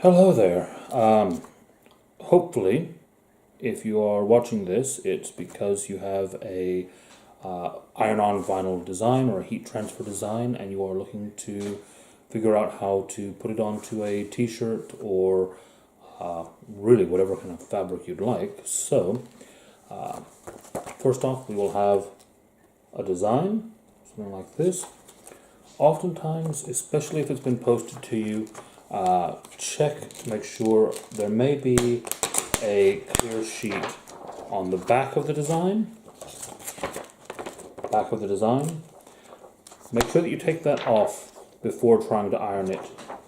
Hello there. Hopefully, if you are watching this, it's because you have a iron-on vinyl design or a heat transfer design, and you are looking to figure out how to put it onto a t-shirt or really whatever kind of fabric you'd like. So, first off, we will have a design, something like this. Oftentimes, especially if it's been posted to you, check to make sure there may be a clear sheet on the back of the design. Make sure that you take that off before trying to iron it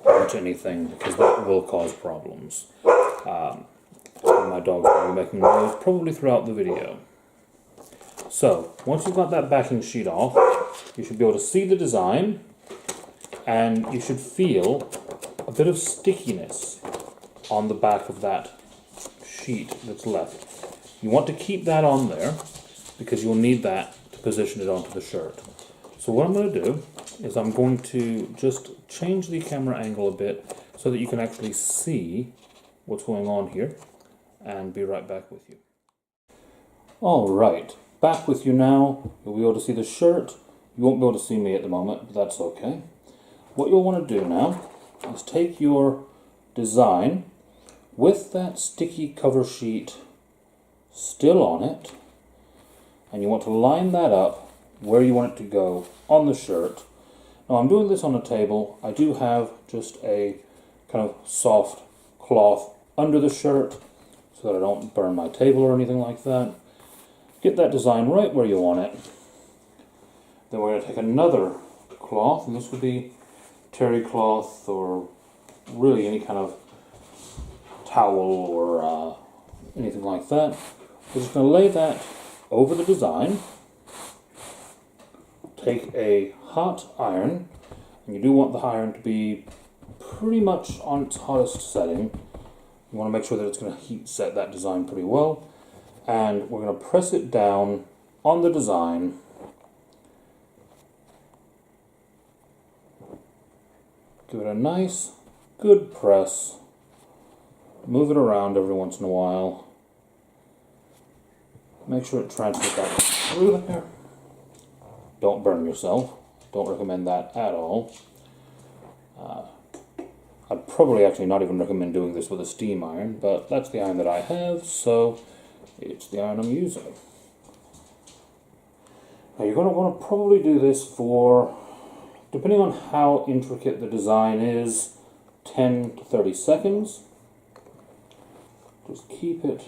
onto anything, because that will cause problems. My dog's going to be making noise probably throughout the video. So, once you've got that backing sheet off, you should be able to see the design, and you should feel a bit of stickiness on the back of that sheet that's left. You want to keep that on there because you'll need that to position it onto the shirt. So what I'm going to do is I'm going to just change the camera angle a bit so that you can actually see what's going on here, and be right back with you. Alright, back with you now. You'll be able to see the shirt. You won't be able to see me at the moment, but that's okay. What you'll want to do now is take your design with that sticky cover sheet still on it, and you want to line that up where you want it to go on the shirt. Now I'm doing this on a table. I do have just a kind of soft cloth under the shirt so that I don't burn my table or anything like that. Get that design right where you want it. Then we're going to take another cloth, and this would be terry cloth or really any kind of towel or anything like that. We're just going to lay that over the design. Take a hot iron, and you do want the iron to be pretty much on its hottest setting. You want to make sure that it's going to heat set that design pretty well, and we're going to press it down on the design. Give it a nice, good press. Move it around every once in a while. Make sure it transfers back through there. Don't burn yourself. Don't recommend that at all. I'd probably actually not even recommend doing this with a steam iron, but that's the iron that I have, so it's the iron I'm using. Now you're going to want to probably do this for, depending on how intricate the design is, 10 to 30 seconds. Just keep it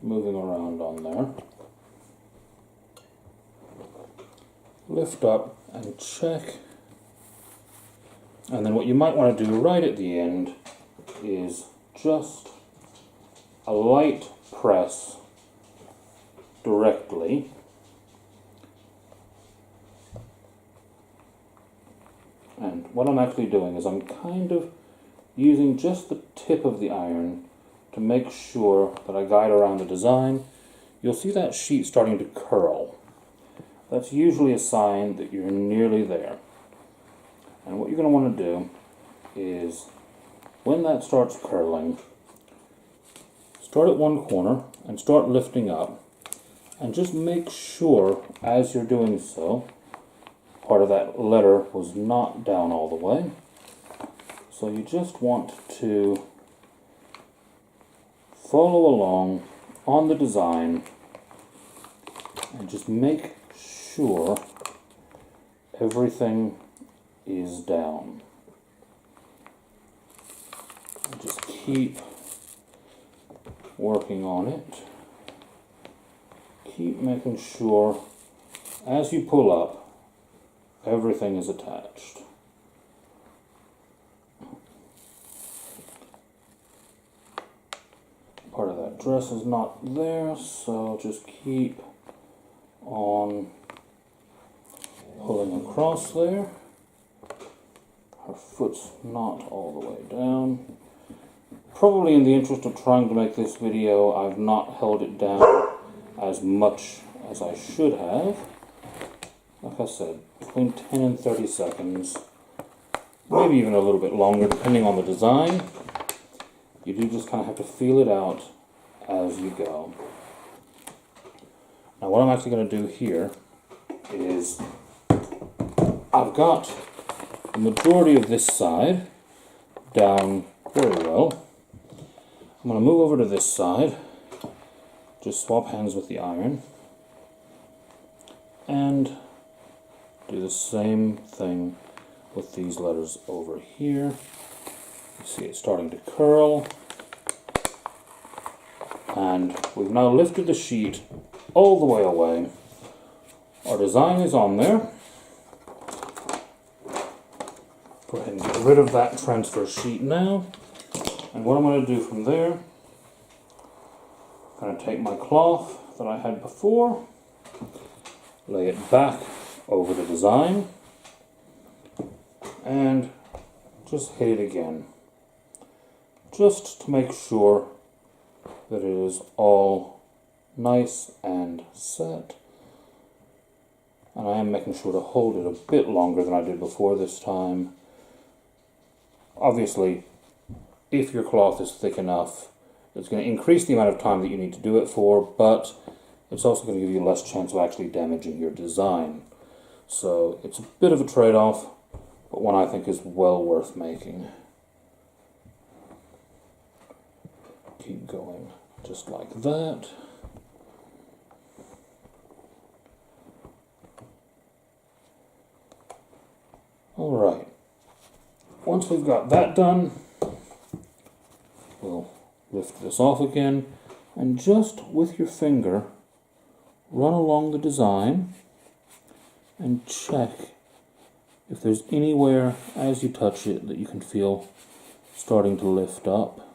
moving around on there. Lift up and check. And then what you might want to do right at the end is just a light press directly. And what I'm actually doing is I'm kind of using just the tip of the iron to make sure that I guide around the design. You'll see that sheet starting to curl. That's usually a sign that you're nearly there. And what you're going to want to do is, when that starts curling, start at one corner and start lifting up. And just make sure, as you're doing so, part of that letter was not down all the way. So you just want to follow along on the design and just make sure everything is down. And just keep working on it. Keep making sure as you pull up, everything is attached. Part of that dress is not there, so just keep on pulling across there. Her foot's not all the way down. Probably in the interest of trying to make this video, I've not held it down as much as I should have. Like I said, between 10 and 30 seconds, maybe even a little bit longer depending on the design. You do just kind of have to feel it out as you go. Now what I'm actually going to do here is I've got the majority of this side down very well. I'm going to move over to this side, just swap hands with the iron, and do the same thing with these letters over here. You see it starting to curl, and we've now lifted the sheet all the way away. Our design is on there. Go ahead and get rid of that transfer sheet now. And what I'm going to do from there, I'm going to take my cloth that I had before, lay it back over the design, and just hit it again, just to make sure that it is all nice and set. And I am making sure to hold it a bit longer than I did before this time. Obviously, if your cloth is thick enough, it's going to increase the amount of time that you need to do it for, but it's also going to give you less chance of actually damaging your design. So it's a bit of a trade-off, but one I think is well worth making. Keep going just like that. Alright, once we've got that done, we'll lift this off again, and just with your finger run along the design and check if there's anywhere as you touch it that you can feel starting to lift up.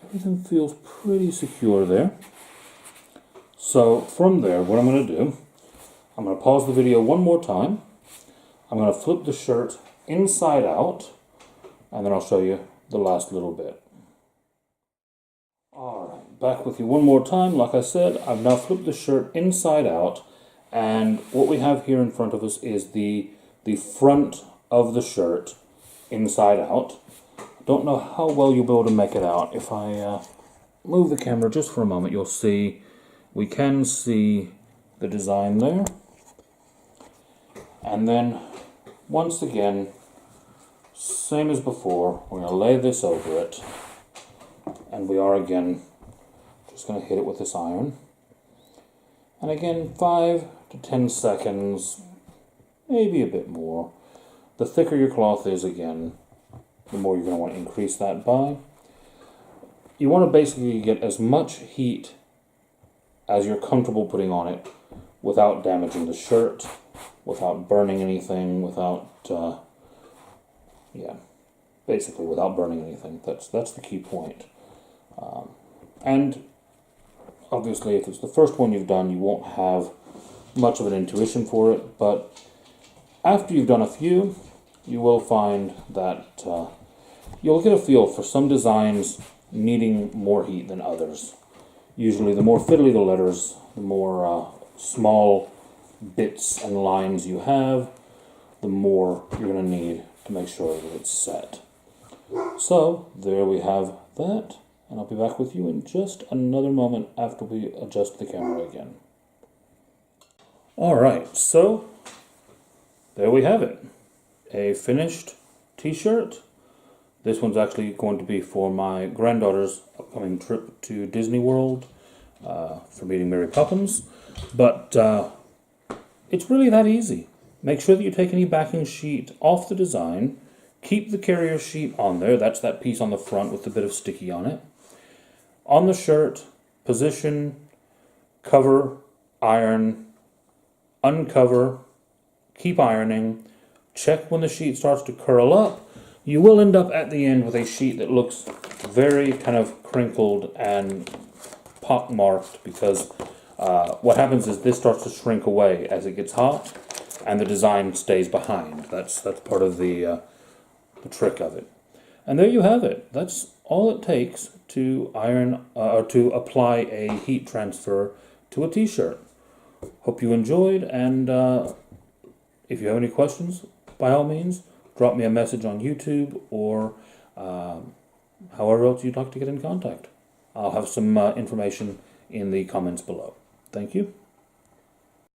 Everything feels pretty secure there. So from there, what I'm going to do, I'm going to pause the video one more time. I'm going to flip the shirt inside out, and then I'll show you the last little bit. Alright, back with you one more time. Like I said, I've now flipped the shirt inside out, and what we have here in front of us is the front of the shirt inside out. Don't know how well you'll be able to make it out. If I move the camera just for a moment, you'll see we can see the design there. And then once again, same as before, we're going to lay this over it, and we are again just going to hit it with this iron. And again, 5 to 10 seconds, maybe a bit more. The thicker your cloth is, again, the more you're going to want to increase that by. You want to basically get as much heat as you're comfortable putting on it without damaging the shirt, without burning anything, basically without burning anything. That's the key point. And obviously, if it's the first one you've done, you won't have much of an intuition for it, but after you've done a few, you will find that you'll get a feel for some designs needing more heat than others. Usually the more fiddly the letters, the more small bits and lines you have, the more you're going to need to make sure that it's set. So there we have that, and I'll be back with you in just another moment after we adjust the camera again. Alright, so there we have it. A finished t-shirt. This one's actually going to be for my granddaughter's upcoming trip to Disney World for meeting Mary Poppins. But it's really that easy. Make sure that you take any backing sheet off the design. Keep the carrier sheet on there. That's that piece on the front with a bit of sticky on it. On the shirt, position, cover, iron, uncover, keep ironing. Check when the sheet starts to curl up. You will end up at the end with a sheet that looks very kind of crinkled and pockmarked, because what happens is this starts to shrink away as it gets hot, and the design stays behind. That's part of the trick of it. And there you have it. That's all it takes to iron or to apply a heat transfer to a t-shirt. Hope you enjoyed, and if you have any questions, by all means, drop me a message on YouTube or however else you'd like to get in contact. I'll have some information in the comments below. Thank you.